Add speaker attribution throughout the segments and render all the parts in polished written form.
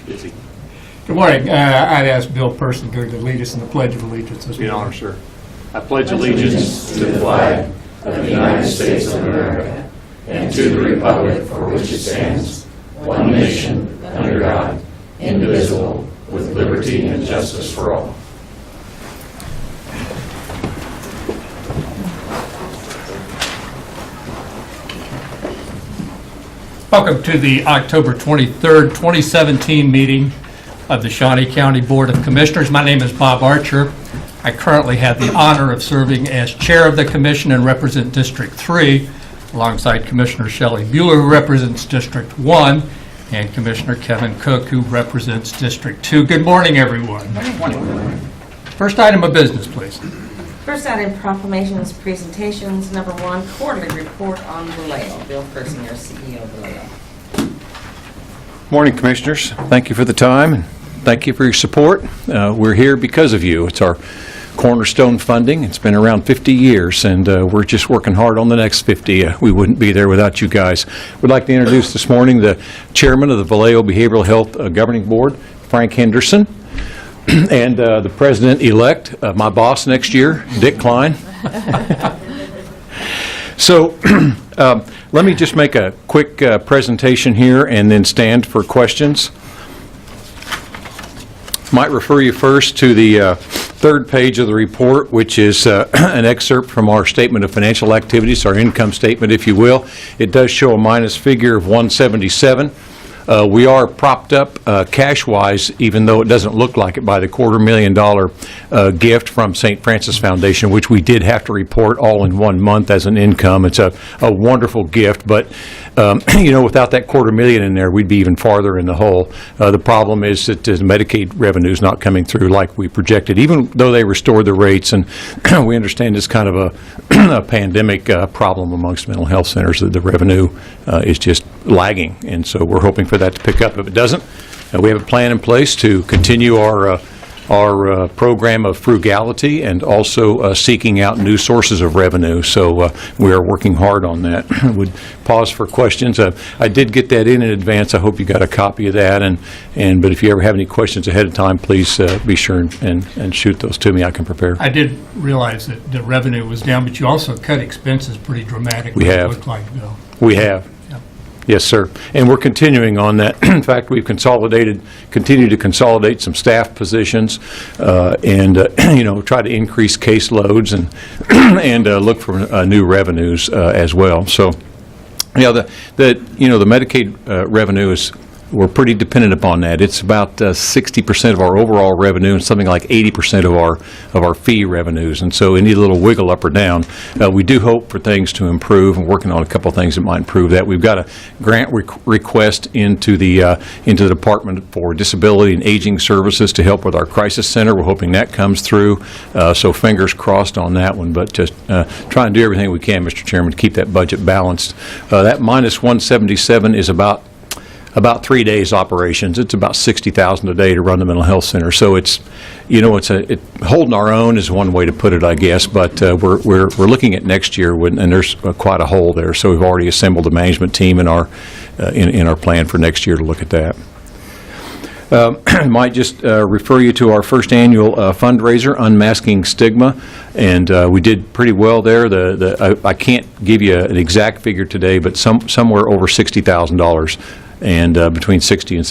Speaker 1: Busy.
Speaker 2: Good morning. I'd ask Bill Persinger to lead us in the Pledge of Allegiance this
Speaker 1: Be an honor,
Speaker 2: morning.
Speaker 1: sir. I pledge allegiance
Speaker 3: to the flag of the United States of America and to the republic for which it stands, one nation, under God, indivisible, with liberty and justice for all.
Speaker 2: Welcome to the October 23rd, 2017 meeting of the Shawnee County Board of Commissioners. My name is Bob Archer. I currently have the honor of serving as chair of the commission and represent District 3, alongside Commissioner Shelley Bueller, who represents District 1, and Commissioner Kevin Cook, who represents District 2. Good morning, everyone. Good morning. First item of business, please.
Speaker 4: First item, proclamations, presentations. Number 1, quarterly report on Vallejo. Bill Persinger, CEO of Vallejo.
Speaker 5: Morning, Commissioners. Thank you for the time, and thank you for your support. We're here because of you. It's our cornerstone funding. It's been around 50 years, and we're just working hard on the next 50. We wouldn't be there without you guys. We'd like to introduce this morning the chairman of the Vallejo Behavioral Health Governing Board, Frank Henderson, and the president-elect, my boss next year, Dick Klein. So let me just make a quick presentation here and then stand for questions. Might refer you first to the third page of the report, which is an excerpt from our statement of financial activities, our income statement, if you will. It does show a minus figure of 177. We are propped up cash-wise, even though it doesn't look like it, by the $250,000 gift from St. Francis Foundation, which we did have to report all in 1 month as an income. It's a wonderful gift, but you know, without that $250,000 in there, we'd be even farther in the hole. The problem is that the Medicaid revenue is not coming through like we projected, even though they restored the rates, and we understand it's kind of a pandemic problem amongst mental health centers, that the revenue is just lagging, and so we're hoping for that to pick up. If it doesn't, we have a plan in place to continue our program of frugality and also seeking out new sources of revenue. So we are working hard on that. Would pause for questions. I did get that in advance. I hope you got a copy of that. But if you ever have any questions ahead of time, please be sure and shoot those to me. I can prepare.
Speaker 2: I did realize that the revenue was down, but you also cut expenses pretty dramatically.
Speaker 5: We have.
Speaker 2: It looked like, Bill.
Speaker 5: We have. Yes, sir. And we're continuing on that. In fact, we've continued to consolidate some staff positions and you know, try to increase caseloads and look for new revenues as well. So, yeah, the Medicaid revenue is, we're pretty dependent upon that. It's about 60% of our overall revenue and something like 80% of our fee revenues. And so any little wiggle up or down, we do hope for things to improve, and working on a couple of things that might improve that. We've got a grant request into the Department for Disability and Aging Services to help with our crisis center. We're hoping that comes through. So fingers crossed on that one. But just try and do everything we can, Mr. Chairman, to keep that budget balanced. That minus 177 is about 3 days operations. It's about $60,000 a day to run the mental health center. So it's, you know, holding our own is one way to put it, I guess. But we're looking at next year, and there's quite a hole there. So we've already assembled a management team in our plan for next year to look at that. Might just refer you to our first annual fundraiser, Unmasking Stigma, and we did pretty well there. I can't give you an exact figure today, but somewhere over $60,000. And between $60,000 and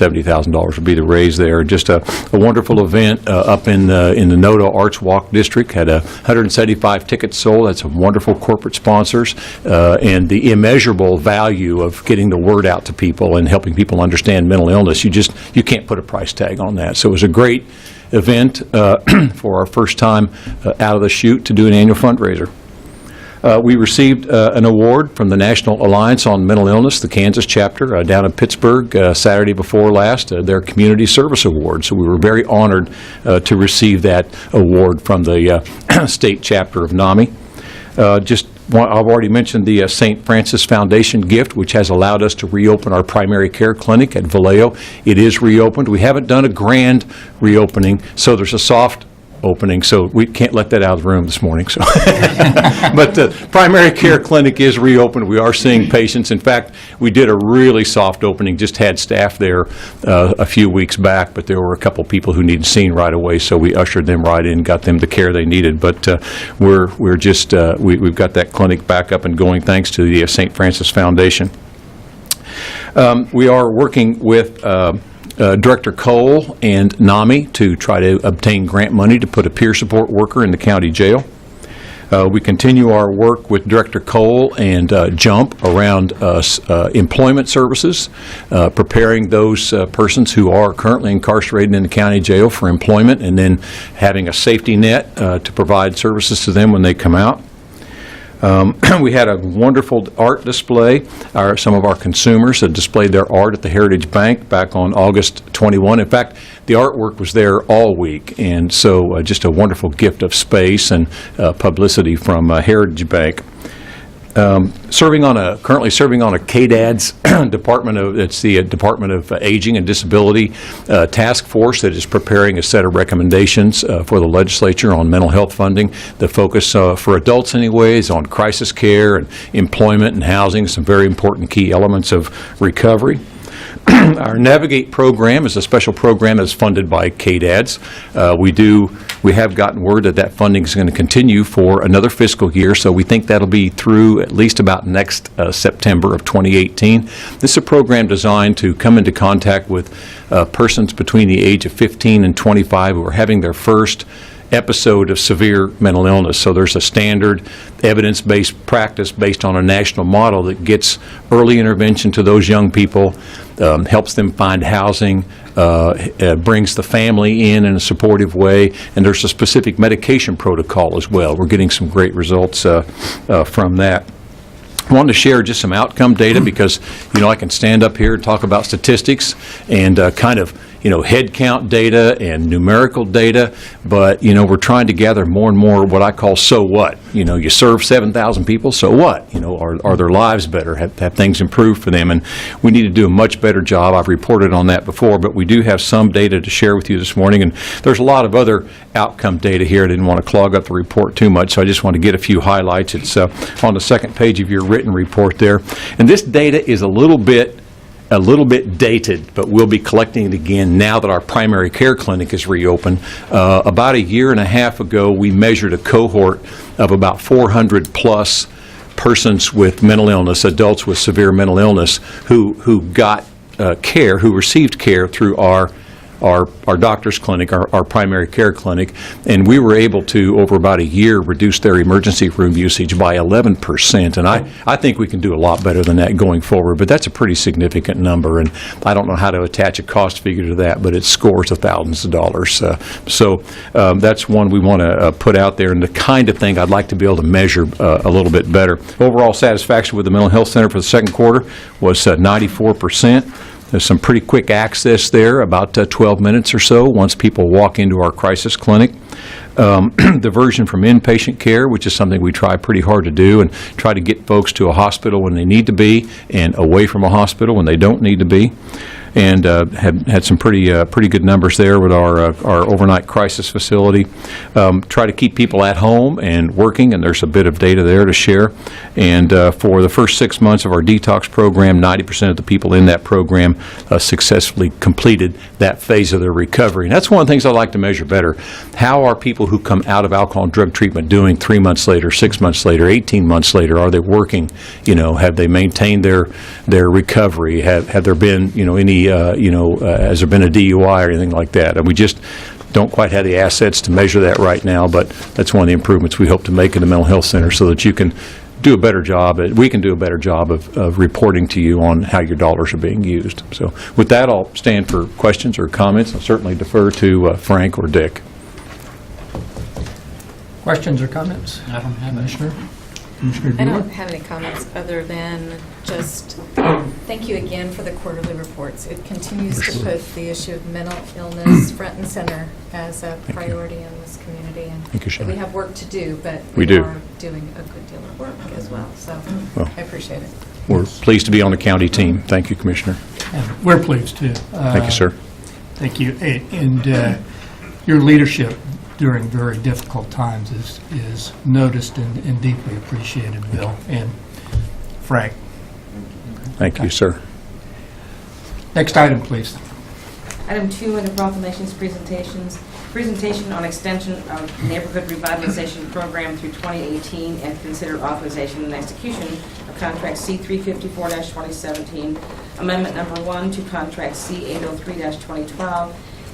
Speaker 5: $70,000 would be the raise there. Just a wonderful event up in the Noda Arts Walk District. Had 175 tickets sold. That's some wonderful corporate sponsors, and the immeasurable value of getting the word out to people and helping people understand mental illness. You can't put a price tag on that. So it was a great event for our first time out of the chute to do an annual fundraiser. We received an award from the National Alliance on Mental Illness, the Kansas chapter, down in Pittsburgh Saturday before last, their Community Service Award. So we were very honored to receive that award from the state chapter of NAMI. I've already mentioned the St. Francis Foundation gift, which has allowed us to reopen our primary care clinic at Vallejo. It is reopened. We haven't done a grand reopening, so there's a soft opening, so we can't let that out of the room this morning. So, but the primary care clinic is reopened. We are seeing patients. In fact, we did a really soft opening, just had staff there a few weeks back, but there were a couple people who needed seen right away, so we ushered them right in, got them the care they needed. But we're just we've got that clinic back up and going thanks to the St. Francis Foundation. We are working with Director Cole and NAMI to try to obtain grant money to put a peer support worker in the county jail. We continue our work with Director Cole and JUMP around employment services, preparing those persons who are currently incarcerated in the county jail for employment, and then having a safety net to provide services to them when they come out. We had a wonderful art display. Some of our consumers had displayed their art at the Heritage Bank back on August 21. In fact, the artwork was there all week, and so just a wonderful gift of space and publicity from Heritage Bank. Currently serving on a KDAD's Department of Aging and Disability task force that is preparing a set of recommendations for the legislature on mental health funding. The focus for adults anyway is on crisis care and employment and housing, some very important key elements of recovery. Our Navigate program is a special program that's funded by KDADS. We have gotten word that funding is going to continue for another fiscal year, so we think that'll be through at least about next September of 2018. This is a program designed to come into contact with persons between the age of 15 and 25 who are having their first episode of severe mental illness. So there's a standard evidence-based practice based on a national model that gets early intervention to those young people, helps them find housing, brings the family in a supportive way, and there's a specific medication protocol as well. We're getting some great results from that. I wanted to share just some outcome data because, I can stand up here and talk about statistics and kind of, head count data and numerical data, but, we're trying to gather more and more what I call so what. You serve 7,000 people, so what? Are their lives better? Have things improved for them? And we need to do a much better job. I've reported on that before, but we do have some data to share with you this morning, and there's a lot of other outcome data here. I didn't want to clog up the report too much, so I just want to get a few highlights. It's on the second page of your written report there. And this data is a little bit dated, but we'll be collecting it again now that our primary care clinic is reopened. About a year and a half ago, we measured a cohort of about 400 plus persons with mental illness, adults with severe mental illness, who got care, who received care through our doctor's clinic, our primary care clinic, and we were able to, over about a year, reduce their emergency room usage by 11%. And I think we can do a lot better than that going forward, but that's a pretty significant number, and I don't know how to attach a cost figure to that, but it's scores of thousands of dollars. So that's one we want to put out there, and the kind of thing I'd like to be able to measure a little bit better. Overall satisfaction with the Mental Health Center for the second quarter was 94%. There's some pretty quick access there, about 12 minutes or so once people walk into our crisis clinic. Diversion from inpatient care, which is something we try pretty hard to do, and try to get folks to a hospital when they need to be and away from a hospital when they don't need to be. And had some pretty good numbers there with our overnight crisis facility. Try to keep people at home and working, and there's a bit of data there to share. And for the first 6 months of our detox program, 90% of the people in that program successfully completed that phase of their recovery. And that's one of the things I like to measure better. How are people who come out of alcohol and drug treatment doing 3 months later, 6 months later, 18 months later? Are they working? Have they maintained their recovery? Have there been any has there been a DUI or anything like that? And we just don't quite have the assets to measure that right now, but that's one of the improvements we hope to make in the Mental Health Center so that you can do a better job, we can do a better job of reporting to you on how your dollars are being used. So with that, I'll stand for questions or comments. I'll certainly defer to Frank or Dick.
Speaker 2: Questions or comments? I don't have Commissioner
Speaker 6: I don't have any comments other than just thank you again for the quarterly reports. It continues to put the issue of mental illness front and center as a priority in this community. And
Speaker 5: Thank you, Shawnee.
Speaker 6: we have work to do, but
Speaker 5: We
Speaker 6: we
Speaker 5: do.
Speaker 6: are doing a good deal of work as well. So I appreciate it.
Speaker 5: We're pleased to be on the county team. Thank you, Commissioner.
Speaker 2: And we're pleased, too.
Speaker 5: Thank you, sir.
Speaker 2: Thank you. And your leadership during very difficult times is noticed and deeply appreciated, Bill and Frank.
Speaker 5: Thank you, sir.
Speaker 2: Next item, please.
Speaker 4: Item 2 under proclamations, presentations. Presentation on extension of neighborhood revitalization program through 2018 and consider authorization and execution of contract C354-2017, amendment number 1 to contract C803-2012,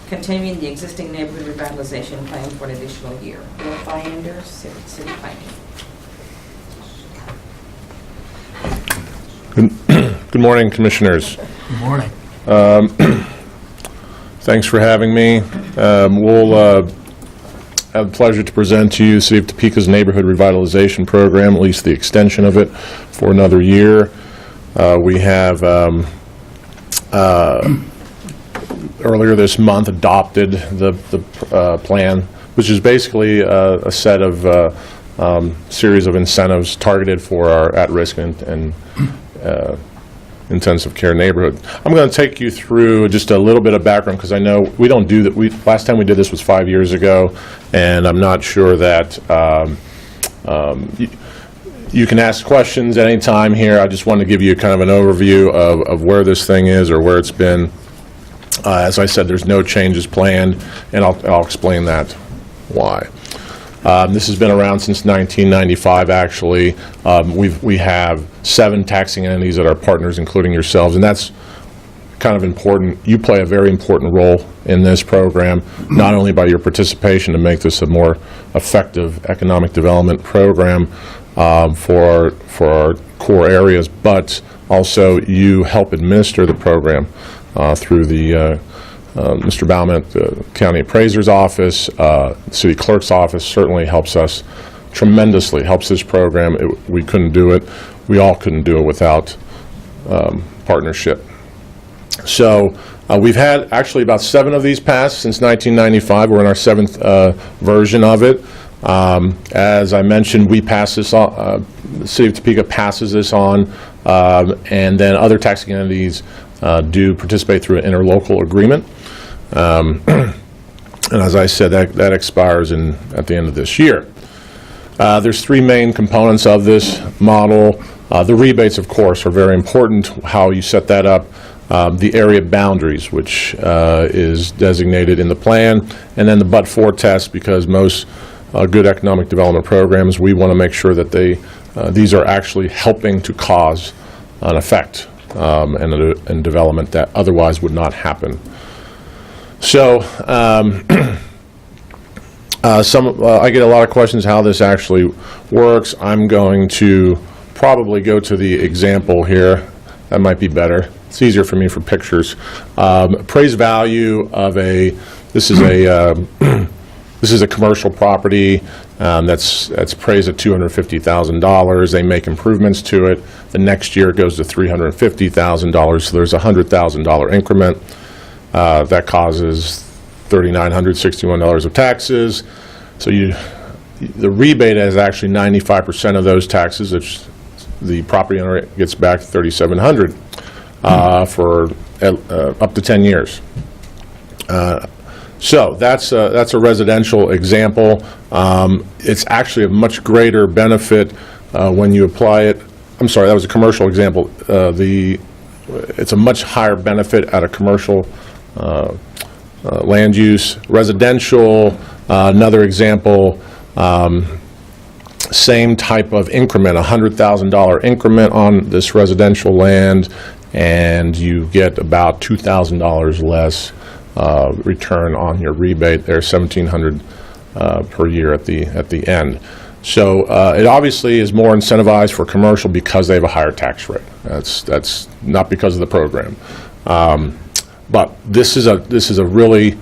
Speaker 4: continuing the existing neighborhood revitalization plan for an additional year. Bill Fyander, City Planning.
Speaker 7: Good morning, Commissioners.
Speaker 2: Good morning.
Speaker 7: Thanks for having me. We'll have the pleasure to present to you City of Topeka's Neighborhood Revitalization Program, at least the extension of it, for another year. We have earlier this month adopted the plan, which is basically a set of series of incentives targeted for our at-risk and intensive care neighborhood. I'm going to take you through just a little bit of background because I know we don't do that. Last time we did this was 5 years ago, and I'm not sure that you can ask questions at any time here. I just want to give you kind of an overview of where this thing is or where it's been. As I said, there's no changes planned, and I'll explain that why. This has been around since 1995, actually. We have 7 taxing entities that are partners, including yourselves, and that's kind of important. You play a very important role in this program, not only by your participation to make this a more effective economic development program for our core areas, but also you help administer the program through the Mr. Baumann at the County Appraiser's Office, City Clerk's Office certainly helps us tremendously, helps this program. We couldn't do it. We all couldn't do it without partnership. So we've had actually about 7 of these passed since 1995. We're in our 7th version of it. As I mentioned, we pass this on, the City of Topeka passes this on, and then other taxing entities do participate through an interlocal agreement. And as I said, that expires at the end of this year. There's 3 main components of this model. The rebates, of course, are very important, how you set that up. The area boundaries, which is designated in the plan, and then the but-for test, because most good economic development programs, we want to make sure that these are actually helping to cause an effect and development that otherwise would not happen. So I get a lot of questions how this actually works. I'm going to probably go to the example here. That might be better. It's easier for me for pictures. Appraised value of this is a commercial property that's appraised at $250,000. They make improvements to it. The next year it goes to $350,000. So there's a $100,000 increment. That causes $3,961 of taxes. So the rebate is actually 95% of those taxes, which the property owner gets back $3,700 for up to 10 years. So that's a residential example. It's actually a much greater benefit when you apply it. I'm sorry, that was a commercial example. It's a much higher benefit at a commercial land use. Residential, another example, same type of increment, $100,000 increment on this residential land, and you get about $2,000 less return on your rebate there, $1,700 per year at the end. So it obviously is more incentivized for commercial because they have a higher tax rate. That's not because of the program. But this is a really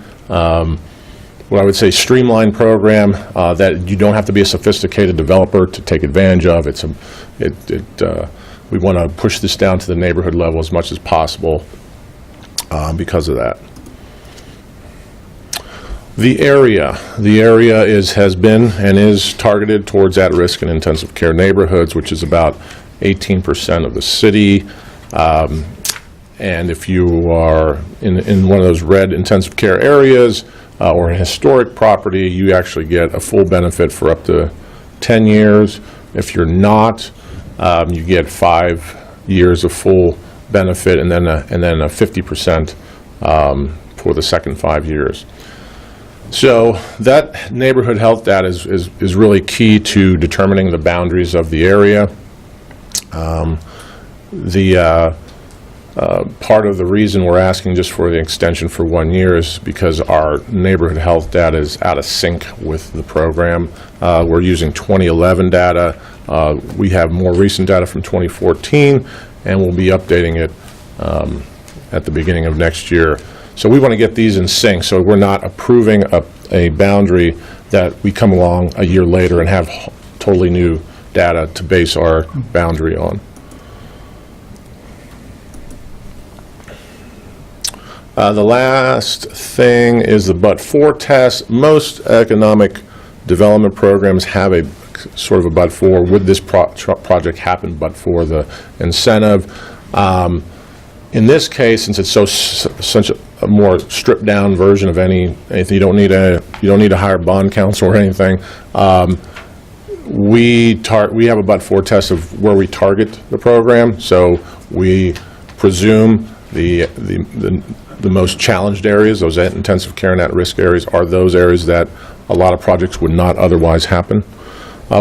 Speaker 7: what I would say streamlined program that you don't have to be a sophisticated developer to take advantage of. We want to push this down to the neighborhood level as much as possible because of that. The area has been and is targeted towards at-risk and intensive care neighborhoods, which is about 18% of the city. And if you are in one of those red intensive care areas or a historic property, you actually get a full benefit for up to 10 years. If you're not, you get 5 years of full benefit, and then a 50% for the second 5 years. So that neighborhood health data is really key to determining the boundaries of the area. Part of the reason we're asking just for the extension for 1 year is because our neighborhood health data is out of sync with the program. We're using 2011 data. We have more recent data from 2014, and we'll be updating it at the beginning of next year. So we want to get these in sync, so we're not approving a boundary that we come along a year later and have totally new data to base our boundary on. The last thing is the but-for test. Most economic development programs have a sort of a but-for. Would this project happen but for the incentive? In this case, since it's such a more stripped-down version of anything, you don't need to hire bond counsel or anything. We have a but-for test of where we target the program. So we presume the most challenged areas, those intensive care and at-risk areas, are those areas that a lot of projects would not otherwise happen.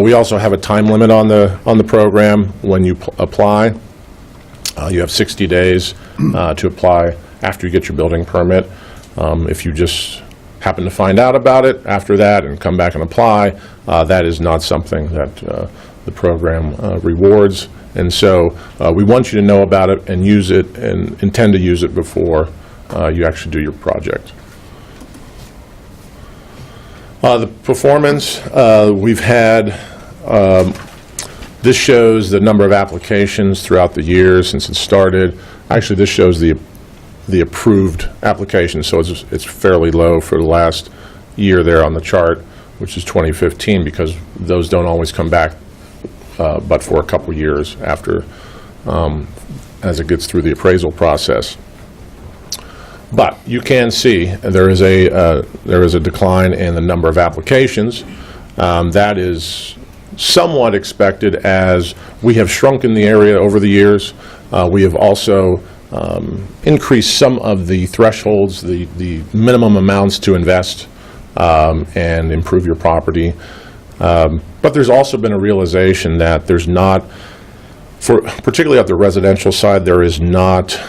Speaker 7: We also have a time limit on the program when you apply. You have 60 days to apply after you get your building permit. If you just happen to find out about it after that and come back and apply, that is not something that the program rewards. And so we want you to know about it and use it and intend to use it before you actually do your project. The performance, we've had, this shows the number of applications throughout the years since it started. Actually, this shows the approved applications, so it's fairly low for the last year there on the chart, which is 2015, because those don't always come back but for a couple years after, as it gets through the appraisal process. But you can see there is a decline in the number of applications. That is somewhat expected as we have shrunken the area over the years. We have also increased some of the thresholds, the minimum amounts to invest and improve your property. But there's also been a realization that there's not, particularly at the residential side, there is not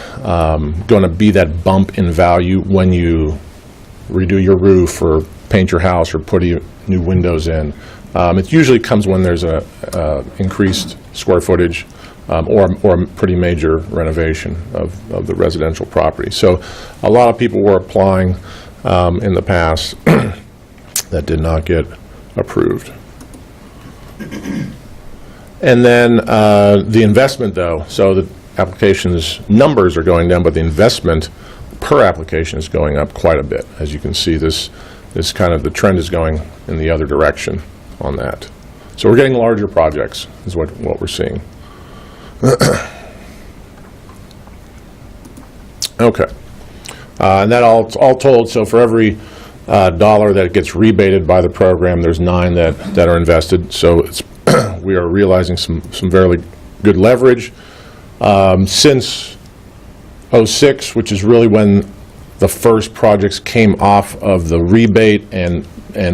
Speaker 7: going to be that bump in value when you redo your roof or paint your house or put new windows in. It usually comes when there's a increased square footage or a pretty major renovation of the residential property. So a lot of people were applying in the past that did not get approved. And then the investment, though, so the applications numbers are going down, but the investment per application is going up quite a bit. As you can see, this kind of, the trend is going in the other direction on that. So we're getting larger projects is what we're seeing. Okay. And that all told, so for every dollar that gets rebated by the program, there's 9 that are invested. So it's we are realizing some fairly good leverage. Since '06, which is really when the first projects came off of the rebate and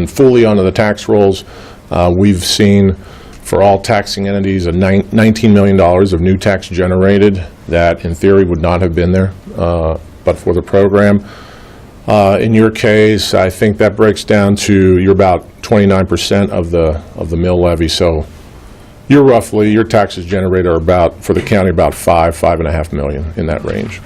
Speaker 7: fully onto the tax rolls, we've seen for all taxing entities $19 million of new tax generated that in theory would not have been there but for the program. In your case, I think that breaks down to you're about 29% of the mill levy. So you're roughly, your taxes generated are about, for the county, about $5.5 million, in that range.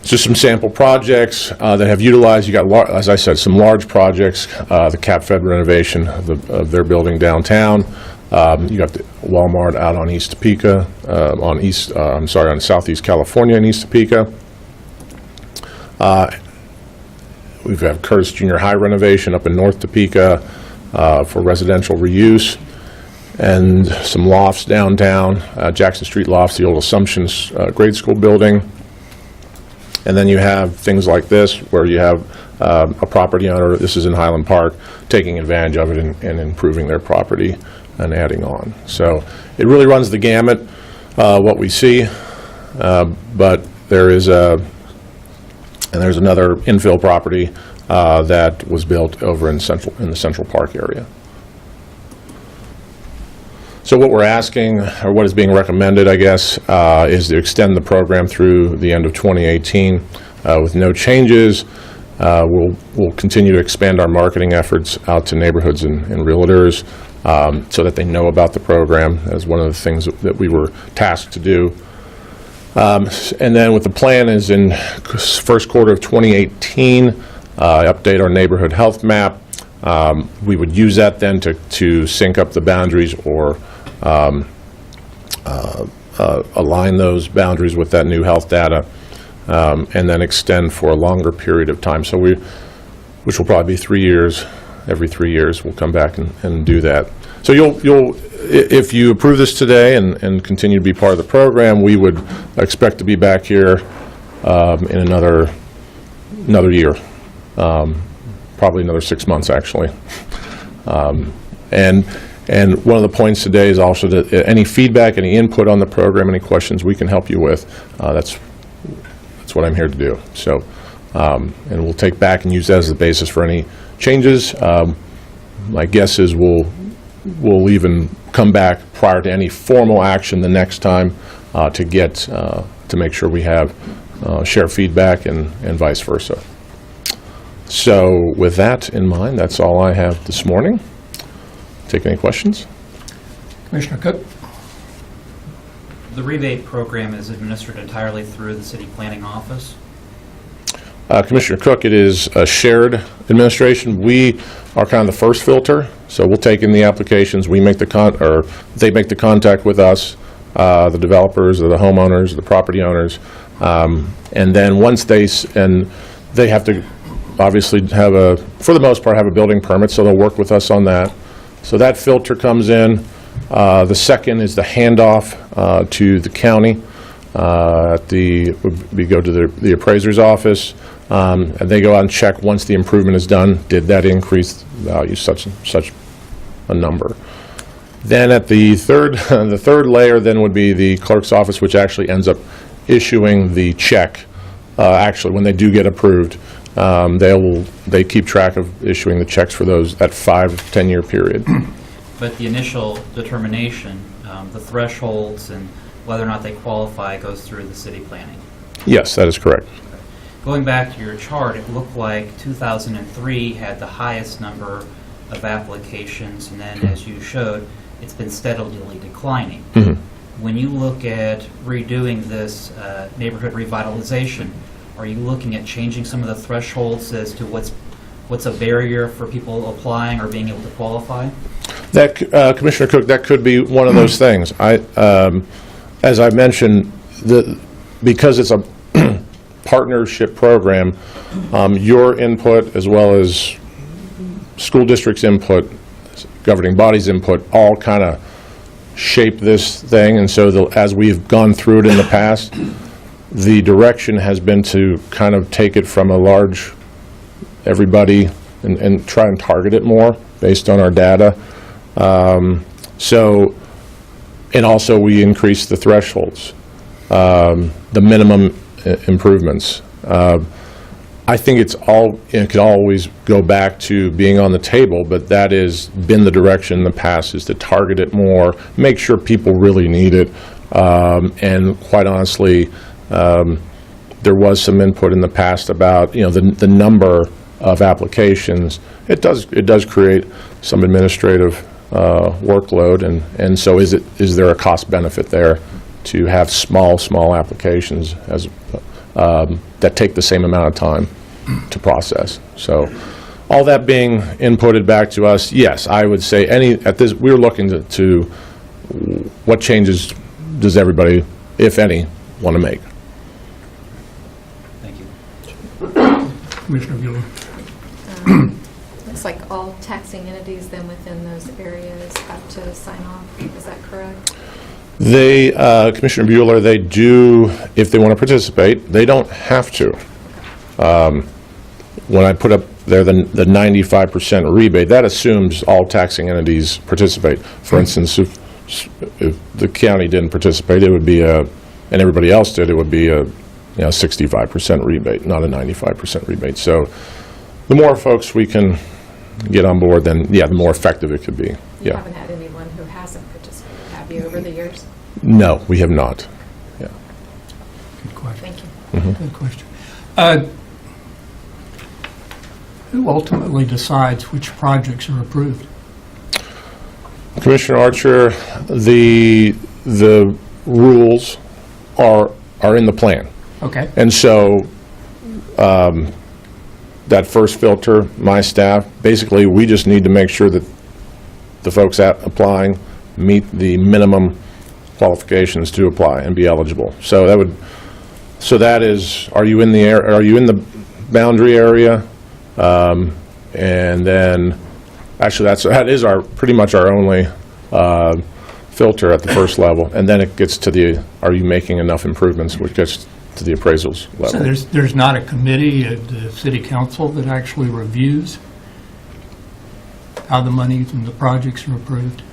Speaker 7: Just some sample projects that have utilized. You got, as I said, some large projects. The Cap Fed renovation of their building downtown. You got the Walmart out on East Topeka, on Southeast California in East Topeka. We've got Curtis Junior High renovation up in North Topeka for residential reuse. and some lofts downtown, Jackson Street lofts, the old Assumptions grade school building. And then you have things like this, where you have a property owner, this is in Highland Park, taking advantage of it and improving their property and adding on. So it really runs the gamut, what we see, but there's another infill property that was built over in the Central Park area. So what we're asking, or what is being recommended, I guess, is to extend the program through the end of 2018 with no changes. We'll continue to expand our marketing efforts out to neighborhoods and realtors so that they know about the program. As one of the things that we were tasked to do. And then what the plan is in first quarter of 2018, update our neighborhood health map. We would use that then to sync up the boundaries or align those boundaries with that new health data, and then extend for a longer period of time. So which will probably be 3 years. Every 3 years, we'll come back and do that. So if you approve this today and continue to be part of the program, we would expect to be back here in another year, probably another 6 months, actually. And one of the points today is also that any feedback, any input on the program, any questions we can help you with, that's what I'm here to do. So, and we'll take back and use that as the basis for any changes. My guess is we'll even come back prior to any formal action the next time to make sure we have share feedback and vice versa. So with that in mind, that's all I have this morning. Take any questions?
Speaker 2: Commissioner Cook?
Speaker 8: The rebate program is administered entirely through the city planning office.
Speaker 7: Commissioner Cook, it is a shared administration. We are kind of the first filter, so we'll take in the applications. We make they make the contact with us, the developers, or the homeowners, the property owners, and then once they have to obviously for the most part, have a building permit, so they'll work with us on that. So that filter comes in. The second is the handoff to the county. We go to the appraiser's office, and they go out and check once the improvement is done. Did that increase value such a number? Then at the third layer then would be the clerk's office, which actually ends up issuing the check. Actually, when they do get approved, they keep track of issuing the checks for those that 5-10 year period.
Speaker 8: But the initial determination, the thresholds and whether or not they qualify goes through the city planning.
Speaker 7: Yes, that is correct.
Speaker 8: Going back to your chart, it looked like 2003 had the highest number of applications, and then as you showed, it's been steadily declining.
Speaker 7: Mm-hmm.
Speaker 8: When you look at redoing this neighborhood revitalization, are you looking at changing some of the thresholds as to what's a barrier for people applying or being able to qualify?
Speaker 7: That, Commissioner Cook, that could be one of those things. As I mentioned, because it's a partnership program, your input as well as school district's input, governing bodies' input, all kind of shape this thing. And so as we've gone through it in the past, the direction has been to kind of take it from a large everybody and try and target it more based on our data. And also we increase the thresholds, the minimum improvements. I think it could always go back to being on the table, but that has been the direction in the past, is to target it more, make sure people really need it. And quite honestly, there was some input in the past about, the number of applications. It does create some administrative workload, and so is there a cost benefit there to have small applications as that take the same amount of time to process? So all that being inputted back to us, yes, I would say we're looking to what changes does everybody, if any, want to make.
Speaker 8: Thank you.
Speaker 2: Commissioner Bueller.
Speaker 6: Looks like all taxing entities then within those areas have to sign off. Is that correct?
Speaker 7: They, Commissioner Bueller, they do, if they want to participate, they don't have to. When I put up there the 95% rebate, that assumes all taxing entities participate. For instance, if the county didn't participate, it would be and everybody else did, it would be a 65% rebate, not a 95% rebate. So the more folks we can get on board, then, yeah, the more effective it could be.
Speaker 6: You
Speaker 7: Yeah.
Speaker 6: haven't had anyone who hasn't participated, have you, over the years?
Speaker 7: No, we have not. Yeah.
Speaker 2: Good question.
Speaker 6: Thank you.
Speaker 2: Good question. Who ultimately decides which projects are approved?
Speaker 7: Commissioner Archer, the rules are in the plan.
Speaker 2: Okay.
Speaker 7: And so that first filter, my staff, basically, we just need to make sure that the folks applying meet the minimum qualifications to apply and be eligible. So that is, are you in the boundary area? And then, actually, that is pretty much our only filter at the first level. And then it gets to are you making enough improvements, which gets to the appraisals
Speaker 2: So
Speaker 7: level.
Speaker 2: there's not a committee at the city council that actually reviews how the monies and the projects are approved?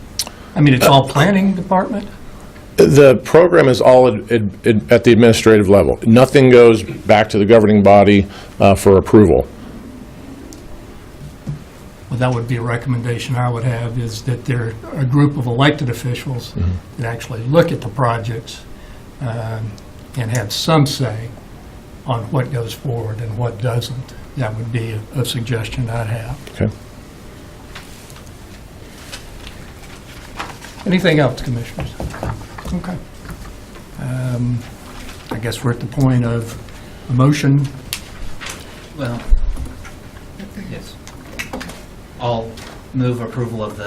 Speaker 2: I mean, it's all planning department?
Speaker 7: The program is all at the administrative level. Nothing goes back to the governing body for approval.
Speaker 2: Well, that would be a recommendation I would have, is that there are a group of elected officials that actually look at the projects and have some say on what goes forward and what doesn't. That would be a suggestion I'd have.
Speaker 7: Okay.
Speaker 2: Anything else, Commissioners? Okay. I guess we're at the point of a motion.
Speaker 8: Well, yes. I'll move approval of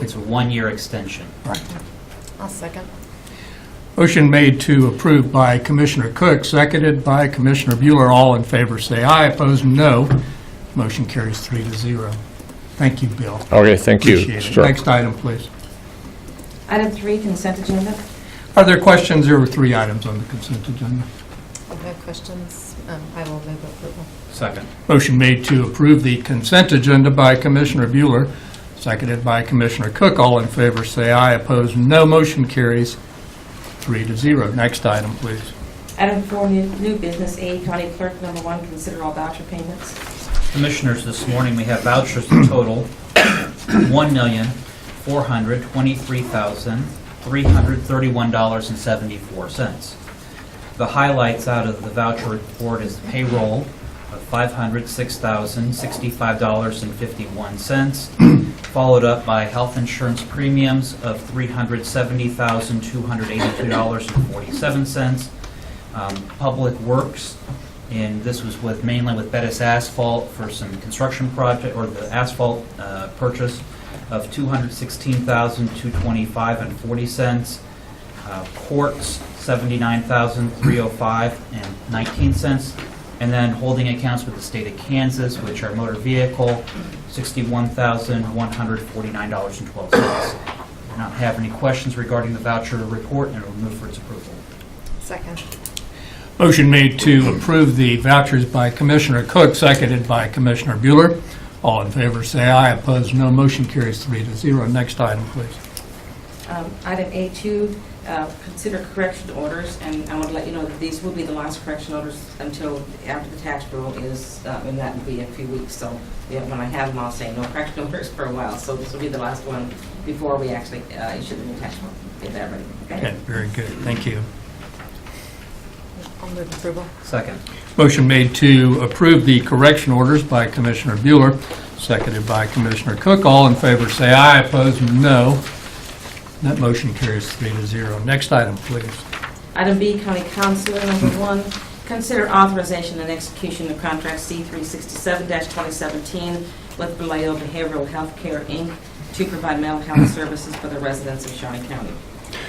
Speaker 8: it's a one-year extension.
Speaker 6: I'll second.
Speaker 2: Motion made to approve by Commissioner Cook, seconded by Commissioner Bueller. All in favor say aye, opposed no. Motion carries 3-0. Thank you, Bill.
Speaker 7: Okay, thank you.
Speaker 2: Appreciate it.
Speaker 7: Sure.
Speaker 2: Next item, please.
Speaker 4: Item 3, consent agenda.
Speaker 2: Are there questions? There were 3 items on the consent agenda.
Speaker 6: No questions. I will move approval.
Speaker 8: Second.
Speaker 2: Motion made to approve the consent agenda by Commissioner Bueller, seconded by Commissioner Cook. All in favor say aye, opposed no. Motion carries 3-0. Next item, please.
Speaker 4: Item 4, new business, A, County Clerk, number 1, consider all voucher payments.
Speaker 8: Commissioners, this morning we have vouchers in total $1,423,331.74. The highlights out of the voucher report is payroll of $506,065.51, followed up by health insurance premiums of $370,282.47. Public Works, and this was mainly with Bettis Asphalt for some construction project, or the asphalt purchase of $216,225.40. Courts, $79,305.19. And then holding accounts with the state of Kansas, which are motor vehicle, $61,149.12. Do not have any questions regarding the voucher report, and will move for its approval.
Speaker 6: Second.
Speaker 2: Motion made to approve the vouchers by Commissioner Cook, seconded by Commissioner Bueller. All in favor say aye, opposed no. Motion carries 3-0. Next item, please.
Speaker 4: Item A2, consider correction orders, and I want to let you know that these will be the last correction orders until after the tax bill is, and that will be in a few weeks. So yeah, when I have them, I'll say no correction orders for a while. So this will be the last one before we actually issue the new tax bill. Get that ready.
Speaker 2: Okay, very good. Thank you.
Speaker 6: I'll move approval.
Speaker 8: Second.
Speaker 2: Motion made to approve the correction orders by Commissioner Bueller, seconded by Commissioner Cook. All in favor say aye, opposed no. That motion carries 3-0. Next item, please.
Speaker 4: Item B, County Councilor, number 1, consider authorization and execution of contract C367-2017 with Vallejo Behavioral Health Care, Inc. to provide mental health services for the residents of Shawnee County.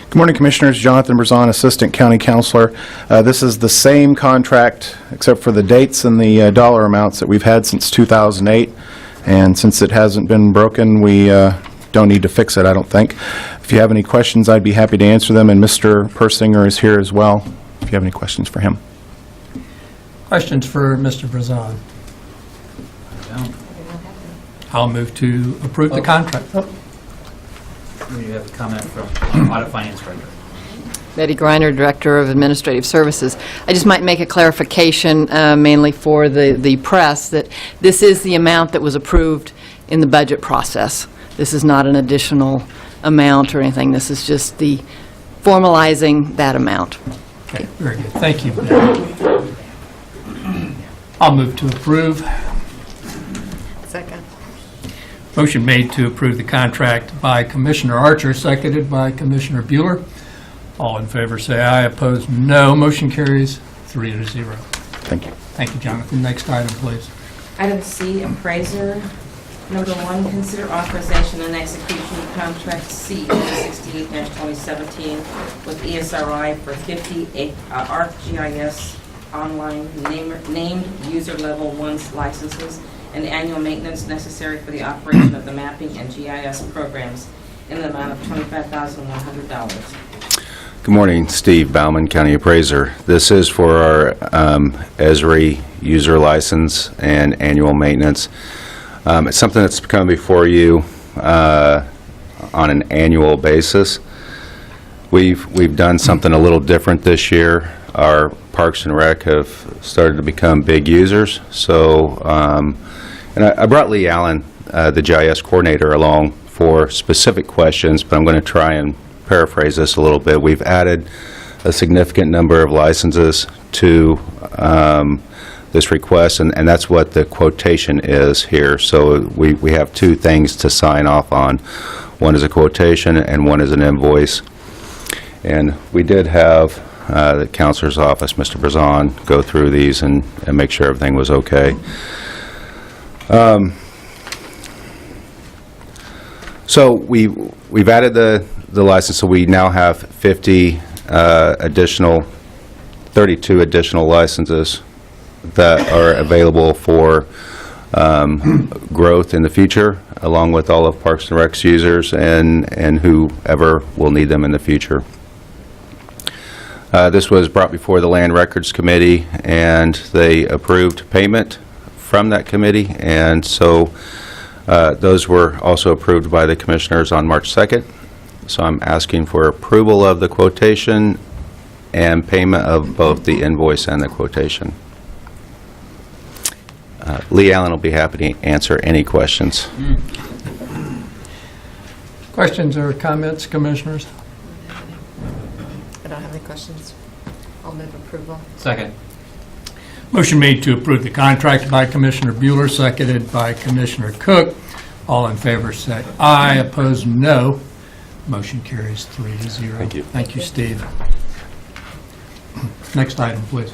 Speaker 9: Good morning, Commissioners. Jonathan Berzon, Assistant County Counselor. This is the same contract except for the dates and the dollar amounts that we've had since 2008. And since it hasn't been broken, we don't need to fix it, I don't think. If you have any questions, I'd be happy to answer them, and Mr. Persinger is here as well, if you have any questions for him.
Speaker 2: Questions for Mr. Brazon? I'll move to approve the contract.
Speaker 8: We have a comment from Audit Finance Director.
Speaker 10: Betty Griner, Director of Administrative Services. I just might make a clarification, mainly for the press, that this is the amount that was approved in the budget process. This is not an additional amount or anything. This is just the formalizing that amount.
Speaker 2: Okay, very good. Thank you. I'll move to approve.
Speaker 6: Second.
Speaker 2: Motion made to approve the contract by Commissioner Archer, seconded by Commissioner Bueller. All in favor say aye, opposed no. Motion carries 3-0.
Speaker 9: Thank you.
Speaker 2: Thank you, Jonathan. Next item, please.
Speaker 4: Item C, appraiser. Number 1, consider authorization and execution of contract C 68-2017 with ESRI for 50 ArcGIS online named user level 1 licenses and annual maintenance necessary for the operation of the mapping and GIS programs in the amount of $25,100.
Speaker 11: Good morning, Steve Bauman, County Appraiser. This is for our Esri user license and annual maintenance. It's something that's come before you on an annual basis. We've done something a little different this year. Our Parks and Rec have started to become big users. So, and I brought Lee Allen, the GIS coordinator, along for specific questions, but I'm going to try and paraphrase this a little bit. We've added a significant number of licenses to this request, and that's what the quotation is here. So we have two things to sign off on. One is a quotation and one is an invoice. And we did have the counselor's office, Mr. Brazon, go through these and make sure everything was okay. So we've added the license, so we now have 32 additional licenses that are available for growth in the future, along with all of Parks and Rec's users and whoever will need them in the future. This was brought before the Land Records Committee, and they approved payment from that committee, and so those were also approved by the commissioners on March 2nd. So I'm asking for approval of the quotation and payment of both the invoice and the quotation. Lee Allen will be happy to answer any questions.
Speaker 2: Questions or comments, Commissioners?
Speaker 6: I don't have any questions. I'll move approval.
Speaker 8: Second.
Speaker 2: Motion made to approve the contract by Commissioner Bueller, seconded by Commissioner Cook. All in favor say aye, opposed no. Motion carries 3-0.
Speaker 11: Thank you.
Speaker 2: Thank you, Steve. Next item, please.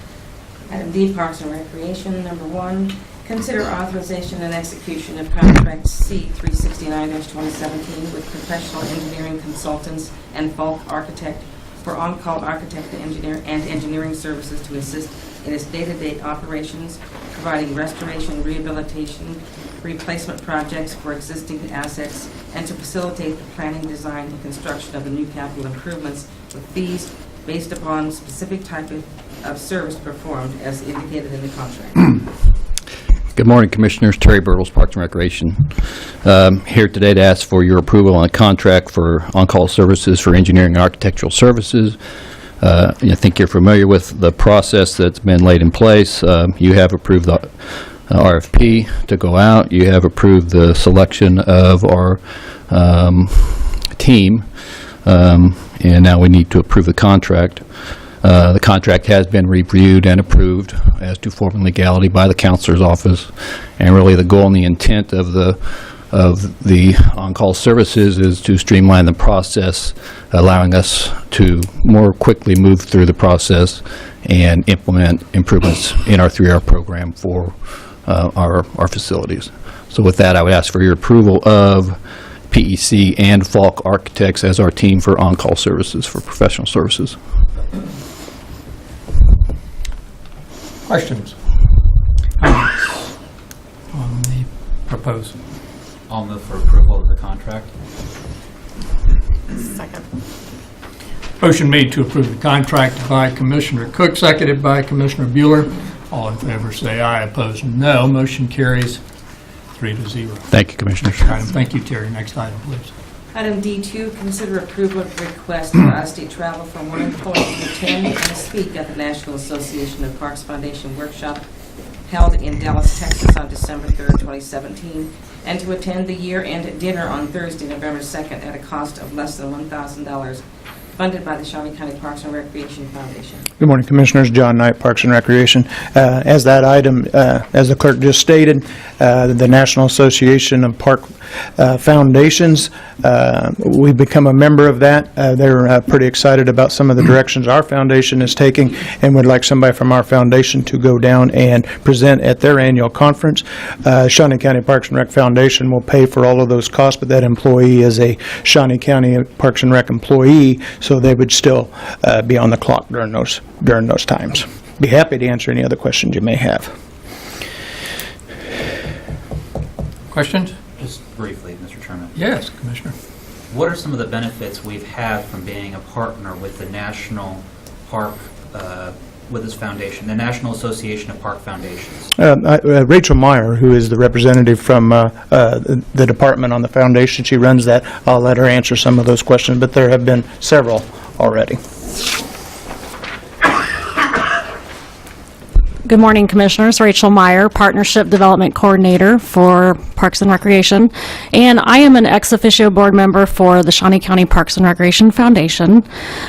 Speaker 4: Item D, Parks and Recreation. Number 1, consider authorization and execution of contract C 369-2017 with Professional Engineering Consultants and Falk Architect for on-call architect and engineering services to assist in its day-to-day operations, providing restoration, rehabilitation, replacement projects for existing assets, and to facilitate the planning, design, and construction of the new capital improvements with fees based upon specific type of service performed as indicated in the contract.
Speaker 12: Good morning, Commissioners. Terry Birtles, Parks and Recreation. Here today to ask for your approval on a contract for on-call services for engineering and architectural services. I think you're familiar with the process that's been laid in place. You have approved the RFP to go out. You have approved the selection of our team, and now we need to approve the contract. The contract has been reviewed and approved as to form and legality by the counselor's office, and really the goal and the intent of the on-call services is to streamline the process, allowing us to more quickly move through the process and implement improvements in our 3R program for our facilities. So with that, I would ask for your approval of PEC and Falk Architects as our team for on-call services for professional services.
Speaker 2: Questions? Comments on the oppose?
Speaker 8: I'll move for approval of the contract.
Speaker 6: Second.
Speaker 2: Motion made to approve the contract by Commissioner Cook, seconded by Commissioner Bueller. All in favor say aye, opposed no. Motion carries 3-0.
Speaker 12: Thank you, Commissioners.
Speaker 2: Thank you, Terry. Next item, please.
Speaker 4: Item D2, consider approval of request for out-of-state travel from one employee to attend and speak at the National Association of Parks Foundation workshop held in Dallas, Texas on December 3rd, 2017, and to attend the year-end dinner on Thursday, November 2nd at a cost of less than $1,000, funded by the Shawnee County Parks and Recreation Foundation.
Speaker 13: Good morning, Commissioners. John Knight, Parks and Recreation. As that item, as the clerk just stated, the National Association of Park Foundations, we've become a member of that. They're pretty excited about some of the directions our foundation is taking and would like somebody from our foundation to go down and present at their annual conference. Shawnee County Parks and Rec Foundation will pay for all of those costs, but that employee is a Shawnee County Parks and Rec employee, so they would still be on the clock during those times. Be happy to answer any other questions you may have.
Speaker 2: Questions?
Speaker 8: Just briefly, Mr. Chairman.
Speaker 2: Yes, Commissioner.
Speaker 8: What are some of the benefits we've had from being a partner with the National Park, with this foundation, the National Association of Park Foundations?
Speaker 13: Rachel Meyer, who is the representative from the department on the foundation, she runs that. I'll let her answer some of those questions, but there have been several already.
Speaker 14: Good morning, Commissioners. Rachel Meyer, Partnership Development Coordinator for Parks and Recreation. And I am an ex officio board member for the Shawnee County Parks and Recreation Foundation.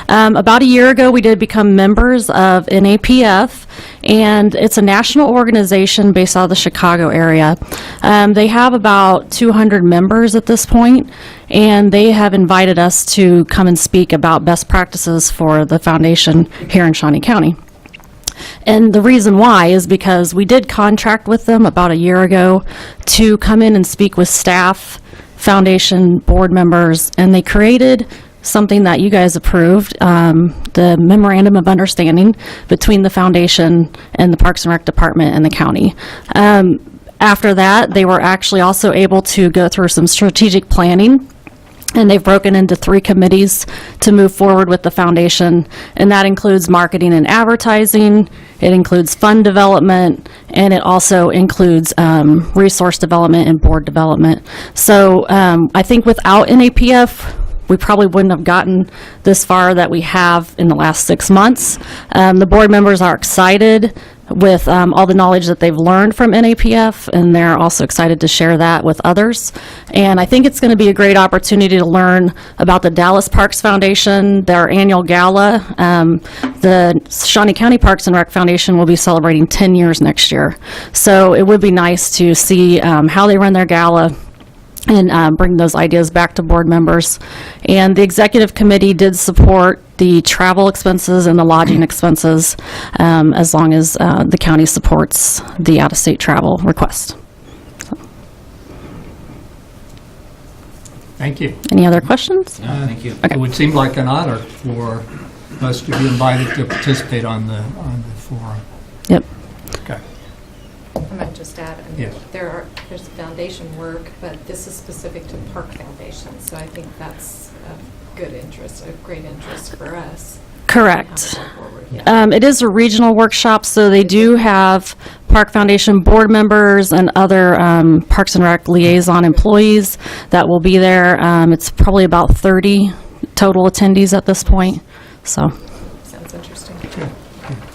Speaker 14: About a year ago, we did become members of NAPF, and it's a national organization based out of the Chicago area. They have about 200 members at this point, and they have invited us to come and speak about best practices for the foundation here in Shawnee County. And the reason why is because we did contract with them about a year ago to come in and speak with staff, foundation board members, and they created something that you guys approved, the Memorandum of Understanding between the foundation and the Parks and Rec Department and the county. After that, they were actually also able to go through some strategic planning, and they've broken into 3 committees to move forward with the foundation, and that includes marketing and advertising, it includes fund development, and it also includes resource development and board development. So I think without NAPF, we probably wouldn't have gotten this far that we have in the last 6 months. The board members are excited with all the knowledge that they've learned from NAPF, and they're also excited to share that with others. And I think it's going to be a great opportunity to learn about the Dallas Parks Foundation, their annual gala. The Shawnee County Parks and Rec Foundation will be celebrating 10 years next year. So it would be nice to see how they run their gala and bring those ideas back to board members. And the executive committee did support the travel expenses and the lodging expenses, as long as the county supports the out-of-state travel request.
Speaker 2: Thank you.
Speaker 14: Any other questions?
Speaker 8: No, thank you.
Speaker 2: It would seem like an honor for us to be invited to participate on the forum.
Speaker 14: Yep.
Speaker 2: Okay.
Speaker 6: I might just add, I mean,
Speaker 2: Yes.
Speaker 6: there's foundation work, but this is specific to Park Foundation, so I think that's a good interest, a great interest for us.
Speaker 14: Correct.
Speaker 6: How to go forward, yeah.
Speaker 14: It is a regional workshop, so they do have Park Foundation board members and other Parks and Rec liaison employees that will be there. It's probably about 30 total attendees at this point, so.
Speaker 6: Sounds interesting.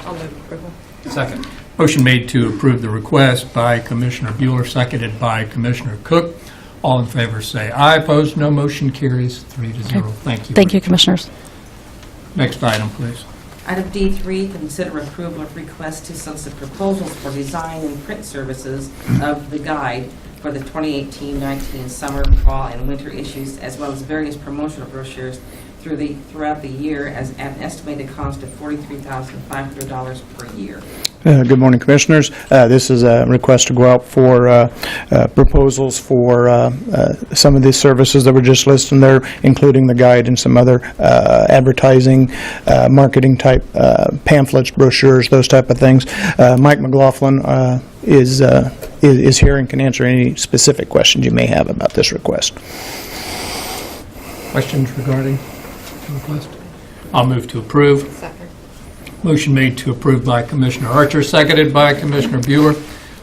Speaker 6: I'll move approval.
Speaker 8: Second.
Speaker 2: Motion made to approve the request by Commissioner Bueller, seconded by Commissioner Cook. All in favor say aye. Opposed, no. Motion carries 3-0. Thank you.
Speaker 14: Thank you, Commissioners.
Speaker 2: Next item, please.
Speaker 4: Item D3, consider approval of request to solicit proposals for design and print services of the guide for the 2018-19 summer, fall, and winter issues, as well as various promotional brochures throughout the year at an estimated cost of $43,500 per year.
Speaker 13: Good morning, Commissioners. This is a request to go out for proposals for some of these services that were just listed there, including the guide and some other advertising, marketing type pamphlets, brochures, those type of things. Mike McLaughlin is is here and can answer any specific questions you may have about this request.
Speaker 2: Questions regarding the request? I'll move to approve.
Speaker 6: Second.
Speaker 2: Motion made to approve by Commissioner Archer, seconded by Commissioner Bueller.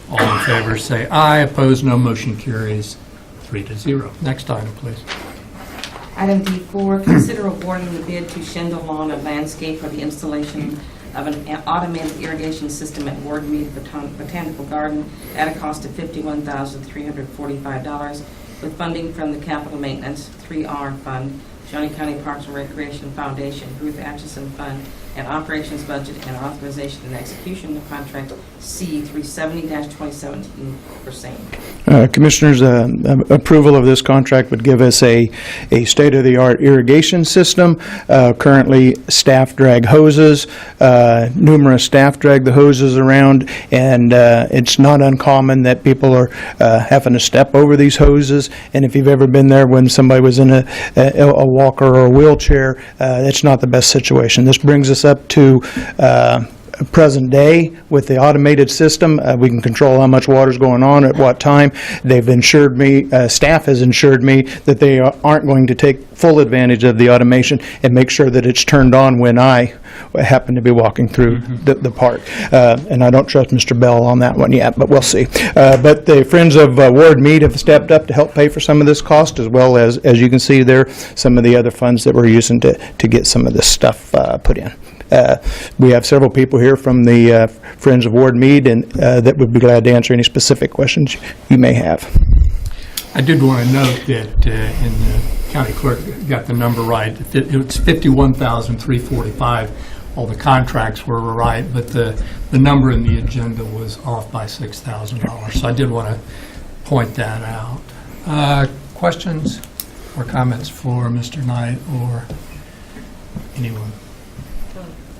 Speaker 2: All in favor say aye. Opposed, no. Motion carries 3-0. Next item, please.
Speaker 4: Item D4, consider awarding the bid to Shendel Lawn and Landscape for the installation of an automated irrigation system at Ward Mead Botanical Garden at a cost of $51,345 with funding from the Capital Maintenance 3R Fund, Shawnee County Parks and Recreation Foundation, Ruth Atchison Fund, and Operations Budget and Authorization and Execution of Contract C-370-2017 for same.
Speaker 13: Commissioners, approval of this contract would give us a state-of-the-art irrigation system. Currently, staff drag hoses, numerous staff drag the hoses around, and it's not uncommon that people are having to step over these hoses, and if you've ever been there when somebody was in a walker or a wheelchair, it's not the best situation. This brings us up to present day with the automated system. We can control how much water's going on at what time. They've insured me, staff has insured me that they aren't going to take full advantage of the automation and make sure that it's turned on when I happen to be walking through the park. And I don't trust Mr. Bell on that one yet, but we'll see. But the Friends of Ward Mead have stepped up to help pay for some of this cost, as well as you can see there, some of the other funds that we're using to get some of this stuff put in. We have several people here from the Friends of Ward Mead and that would be glad to answer any specific questions you may have.
Speaker 2: I did want to note that in the county clerk got the number right. It's $51,345. All the contracts were right, but the number in the agenda was off by $6,000. So I did want to point that out. Questions or comments for Mr. Knight or anyone?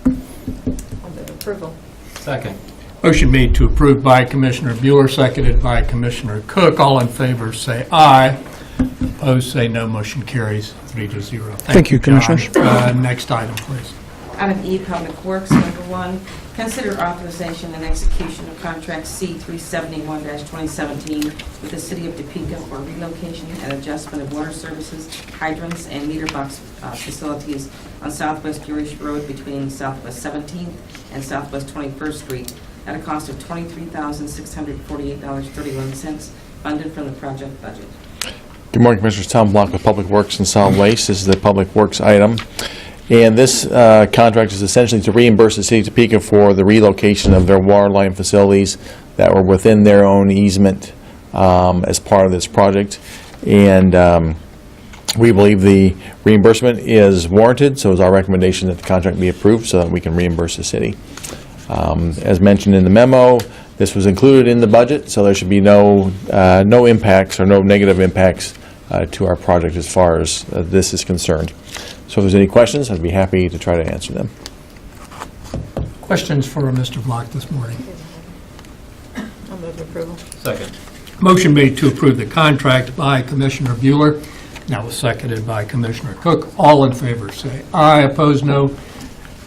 Speaker 6: I'll move approval.
Speaker 8: Second.
Speaker 2: Motion made to approve by Commissioner Bueller, seconded by Commissioner Cook. All in favor say aye. Opposed say no. Motion carries 3-0.
Speaker 13: Thank you,
Speaker 2: John.
Speaker 13: Commissioners.
Speaker 2: Next item, please.
Speaker 4: Item E, Public Works, number 1, consider authorization and execution of contract C-371-2017 with the City of Topeka for relocation and adjustment of water services, hydrants, and meter box facilities on Southwest Jewish Road between Southwest 17th and Southwest 21st Street at a cost of $23,648.31, funded from the project budget.
Speaker 15: Good morning, Commissioners. Tom Block with Public Works and Solid Waste. This is the Public Works item. And this contract is essentially to reimburse the City of Topeka for the relocation of their water line facilities that were within their own easement as part of this project. And we believe the reimbursement is warranted, so it's our recommendation that the contract be approved so that we can reimburse the city. As mentioned in the memo, this was included in the budget, so there should be no impacts or no negative impacts to our project as far as this is concerned. So if there's any questions, I'd be happy to try to answer them.
Speaker 2: Questions for Mr. Block this morning?
Speaker 6: I'll move approval.
Speaker 8: Second.
Speaker 2: Motion made to approve the contract by Commissioner Bueller. Now was seconded by Commissioner Cook. All in favor say aye. Opposed, no.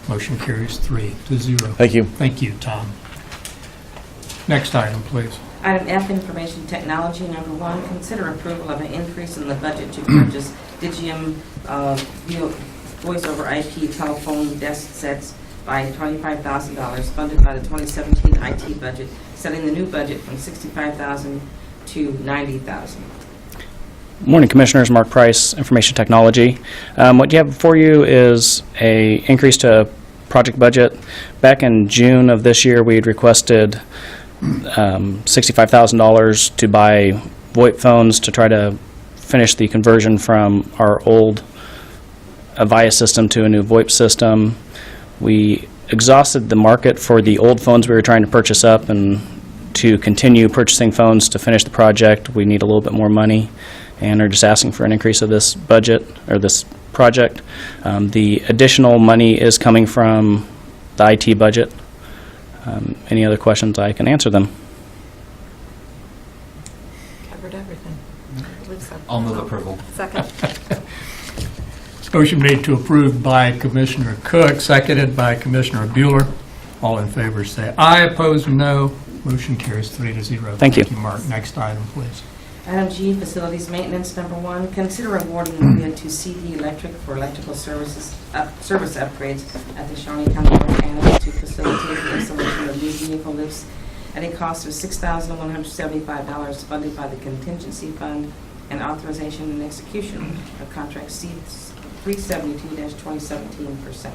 Speaker 2: Motion carries 3-0.
Speaker 15: Thank you.
Speaker 2: Thank you, Tom. Next item, please.
Speaker 4: Item F, Information Technology, number 1, consider approval of an increase in the budget to purchase Digium voice over IP telephone desk sets by $25,000, funded by the 2017 IT budget, setting the new budget from $65,000 to $90,000.
Speaker 16: Morning, Commissioners. Mark Price, Information Technology. What you have before you is a increase to project budget. Back in June of this year, we had requested $65,000 to buy VoIP phones to try to finish the conversion from our old Avaya system to a new VoIP system. We exhausted the market for the old phones we were trying to purchase up, and to continue purchasing phones to finish the project, we need a little bit more money, and are just asking for an increase of this budget, or this project. The additional money is coming from the IT budget. Any other questions, I can answer them.
Speaker 6: Covered everything. I believe so.
Speaker 8: I'll move approval.
Speaker 6: Second.
Speaker 2: Motion made to approve by Commissioner Cook, seconded by Commissioner Bueller. All in favor say aye. Opposed, no. Motion carries 3-0.
Speaker 16: Thank you.
Speaker 2: Thank you, Mark. Next item, please.
Speaker 4: Item G, Facilities Maintenance, number 1, consider awarding the bid to CD Electric for electrical service upgrades at the Shawnee County Park Annex to facilitate the installation of new vehicle lifts at a cost of $6,175 funded by the contingency fund and authorization and execution of contract C 372-2017%.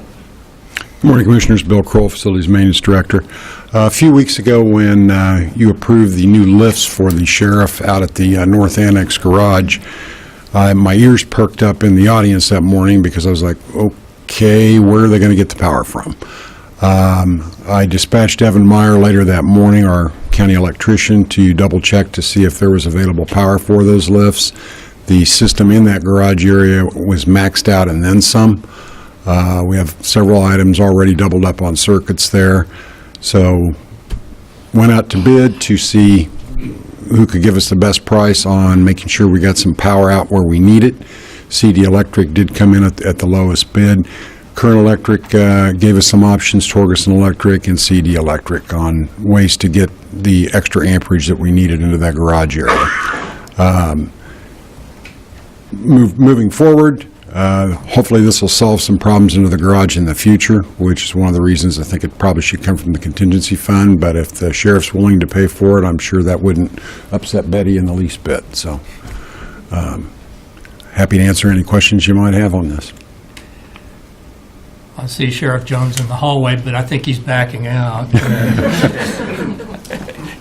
Speaker 17: Good morning, Commissioners. Bill Kroll, Facilities Maintenance Director. A few weeks ago, when you approved the new lifts for the sheriff out at the North Annex garage, my ears perked up in the audience that morning because I was like, okay, where are they going to get the power from? I dispatched Evan Meyer later that morning, our county electrician, to double-check to see if there was available power for those lifts. The system in that garage area was maxed out and then some. We have several items already doubled up on circuits there. So went out to bid to see who could give us the best price on making sure we got some power out where we need it. CD Electric did come in at the lowest bid. Current Electric gave us some options, Torgerson Electric and CD Electric, on ways to get the extra amperage that we needed into that garage area. Moving forward, hopefully this will solve some problems into the garage in the future, which is one of the reasons I think it probably should come from the contingency fund, but if the sheriff's willing to pay for it, I'm sure that wouldn't upset Betty in the least bit. So happy to answer any questions you might have on this.
Speaker 2: I see Sheriff Jones in the hallway, but I think he's backing out.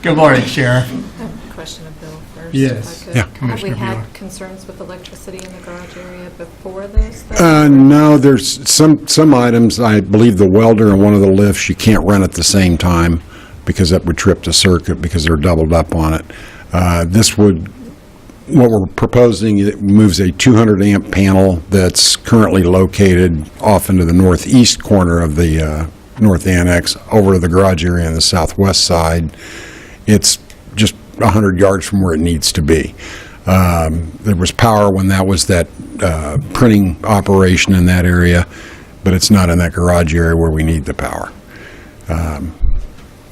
Speaker 2: Good morning, Sheriff.
Speaker 6: I have a question of Bill first.
Speaker 2: Yes.
Speaker 6: If I could.
Speaker 2: Yeah,
Speaker 6: Have we
Speaker 2: Commissioner
Speaker 6: had
Speaker 2: Bueller.
Speaker 6: concerns with electricity in the garage area before this? though?
Speaker 17: No, there's some items, I believe the welder and one of the lifts, you can't run at the same time because that would trip the circuit because they're doubled up on it. What we're proposing, it moves a 200 amp panel that's currently located off into the northeast corner of the North Annex over to the garage area on the southwest side. It's just 100 yards from where it needs to be. There was power when that was that printing operation in that area, but it's not in that garage area where we need the power.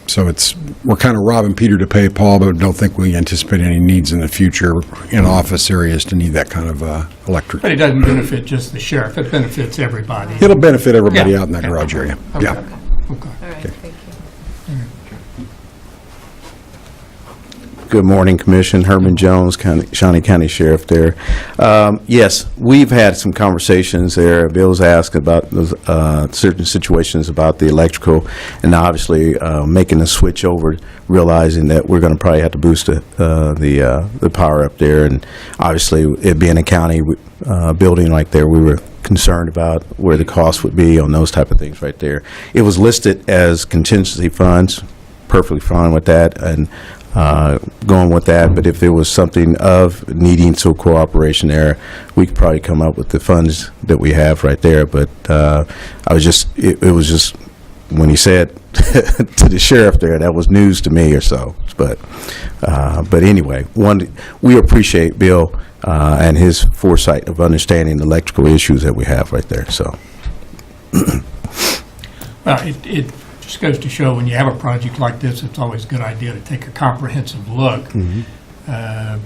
Speaker 17: So we're kind of robbing Peter to pay Paul, but don't think we anticipate any needs in the future in office areas to need that kind of electric.
Speaker 2: But it doesn't benefit just the sheriff, it benefits everybody.
Speaker 17: It'll benefit everybody
Speaker 2: Yeah.
Speaker 17: out in that garage area.
Speaker 2: Okay.
Speaker 17: Yeah.
Speaker 2: Okay.
Speaker 6: All right, thank you.
Speaker 18: Good morning, Commission. Herman Jones, Shawnee County Sheriff there. Yes, we've had some conversations there. Bill's asked about those, certain situations about the electrical, and obviously making a switch over, realizing that we're going to probably have to boost the power up there. And obviously, it being a county building like there, we were concerned about where the cost would be on those type of things right there. It was listed as contingency funds, perfectly fine with that, and going with that, but if there was something of needing some cooperation there, we could probably come up with the funds that we have right there. But it was just when he said to the sheriff there, that was news to me or so. But anyway, we appreciate Bill and his foresight of understanding the electrical issues that we have right there. So,
Speaker 2: Well, it just goes to show when you have a project like this, it's always a good idea to take a comprehensive look at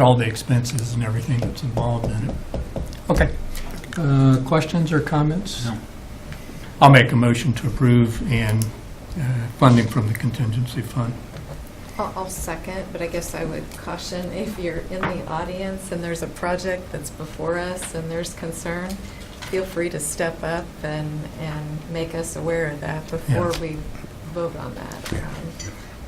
Speaker 2: all the expenses and everything that's involved in it. Okay. Questions or comments? No. I'll make a motion to approve and funding from the contingency fund.
Speaker 6: I'll second, but I guess I would caution if you're in the audience and there's a project that's before us and there's concern, feel free to step up and make us aware of that before we vote on that.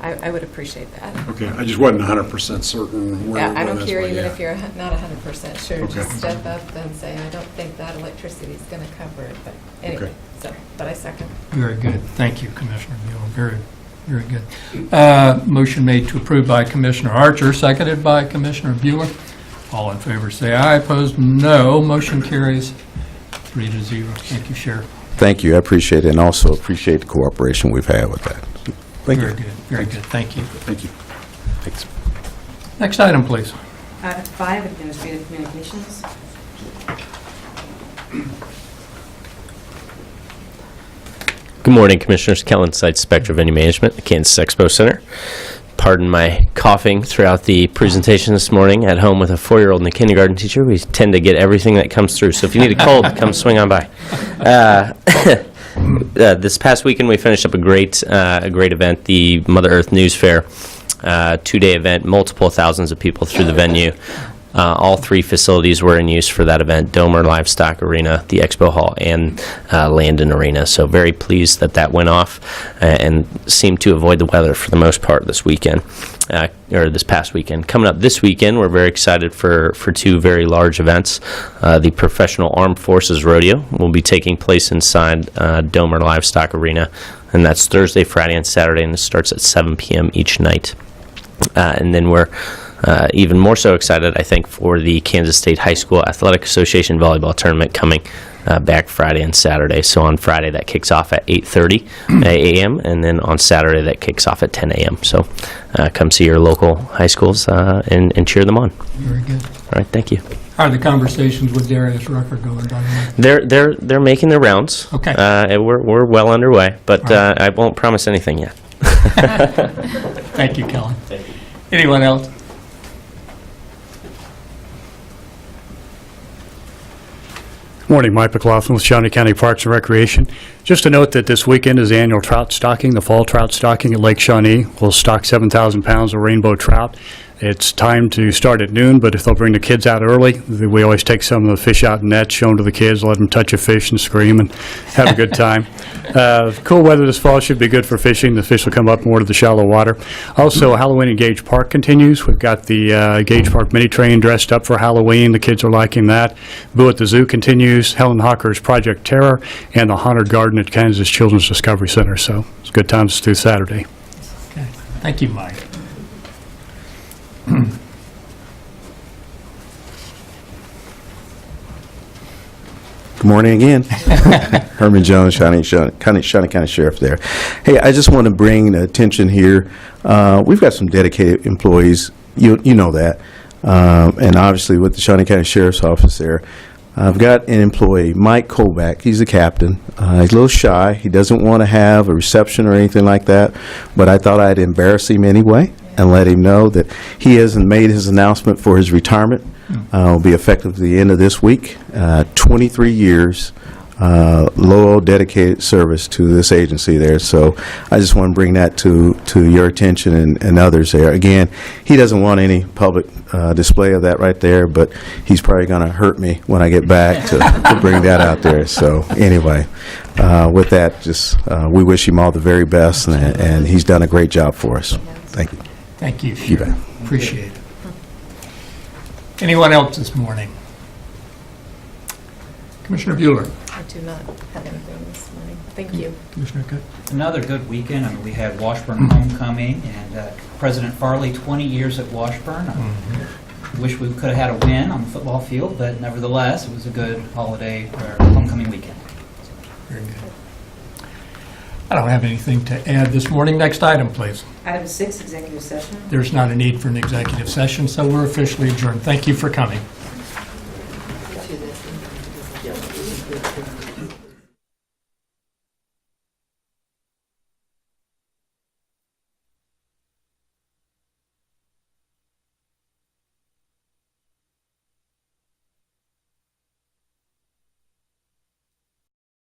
Speaker 6: I would appreciate that.
Speaker 17: Okay, I just wasn't 100% certain where.
Speaker 6: Yeah, I don't
Speaker 17: that's
Speaker 6: care
Speaker 17: why,
Speaker 6: even
Speaker 17: yeah.
Speaker 6: if you're not 100% sure.
Speaker 17: Okay.
Speaker 6: Just step up and say, I don't think that electricity is going to cover it. But anyway, but I second.
Speaker 2: Very good. Thank you, Commissioner Bueller. Very, very good. Motion made to approve by Commissioner Archer, seconded by Commissioner Bueller. All in favor say aye. Opposed, no. Motion carries 3-0. Thank you, Sheriff.
Speaker 18: thank you, I appreciate it, and also appreciate the cooperation we've had with that. Thank
Speaker 2: Very
Speaker 18: you.
Speaker 2: good, very good. Thank you.
Speaker 17: Thank you.
Speaker 18: Thanks.
Speaker 2: Next item, please.
Speaker 4: Item 5, Administrative Communications.
Speaker 19: Good morning, Commissioners. Kellen Site Spectra Venue Management, the Kansas Expo Center. Pardon my coughing throughout the presentation this morning. At home with a 4-year-old and a kindergarten teacher, we tend to get everything that comes through. So if you need a cold, come swing on by. This past weekend, we finished up a great event, the Mother Earth News Fair, 2-day event, multiple thousands of people through the venue. All 3 facilities were in use for that event: Domer Livestock Arena, the Expo Hall, and Landon Arena. So very pleased that went off and seemed to avoid the weather for the most part this weekend, or this past weekend. Coming up this weekend, we're very excited for 2 very large events. The Professional Armed Forces Rodeo will be taking place inside Domer Livestock Arena, and that's Thursday, Friday, and Saturday, and it starts at 7 p.m. each night. And then we're even more so excited, I think, for the Kansas State High School Athletic Association volleyball tournament coming back Friday and Saturday. So on Friday, that kicks off at 8:30 a.m., and then on Saturday, that kicks off at 10 a.m. So come see your local high schools and cheer them on.
Speaker 2: Very good.
Speaker 19: All right, thank you.
Speaker 2: How are the conversations with Darius Rucker going, by the way?
Speaker 19: They're making their rounds.
Speaker 2: Okay.
Speaker 19: And we're well underway, but I won't promise anything yet.
Speaker 2: Thank you, Kellen. Anyone else?
Speaker 20: Morning, Mike McLaughlin with Shawnee County Parks and Recreation. Just to note that this weekend is the annual trout stocking, the fall trout stocking at Lake Shawnee. We'll stock 7,000 pounds of rainbow trout. It's time to start at noon, but if they'll bring the kids out early, we always take some of the fish out in nets, show them to the kids, let them touch a fish and scream and have a good time. Cool weather this fall should be good for fishing. The fish will come up more to the shallow water. Also, Halloween in Gage Park continues. We've got the Gage Park mini train dressed up for Halloween. The kids are liking that. Boo at the Zoo continues. Helen Hawker's Project Terror, and the Haunted Garden at Kansas Children's Discovery Center. So it's good times through Saturday.
Speaker 2: Okay. Thank you, Mike.
Speaker 18: Good morning again. Herman Jones, Shawnee County Sheriff there. Hey, I just want to bring attention here. We've got some dedicated employees. You know that. And obviously with the Shawnee County Sheriff's Office there, I've got an employee, Mike Kovac. He's the captain. He's a little shy. He doesn't want to have a reception or anything like that, but I thought I'd embarrass him anyway and let him know that he hasn't made his announcement for his retirement. Will be effective at the end of this week. 23 years, loyal, dedicated service to this agency there. So I just want to bring that to your attention and others there. Again, he doesn't want any public display of that right there, but he's probably going to hurt me when I get back to bring that out there. So anyway, with that, just we wish him all the very best, and he's done a great job for us. Thank you.
Speaker 2: Thank you,
Speaker 18: You bet.
Speaker 2: Appreciate it. Anyone else this morning? Commissioner Bueller.
Speaker 6: I do not have anything this morning. Thank you.
Speaker 2: Commissioner Cook.
Speaker 8: Another good weekend. I mean, we had Washburn homecoming, and President Farley, 20 years at Washburn. I wish we could have had a win on the football field, but nevertheless, it was a good holiday or homecoming weekend.
Speaker 2: Very good. I don't have anything to add this morning. Next item, please.
Speaker 4: Item 6, executive session.
Speaker 2: There's not a need for an executive session, so we're officially adjourned. Thank you for coming.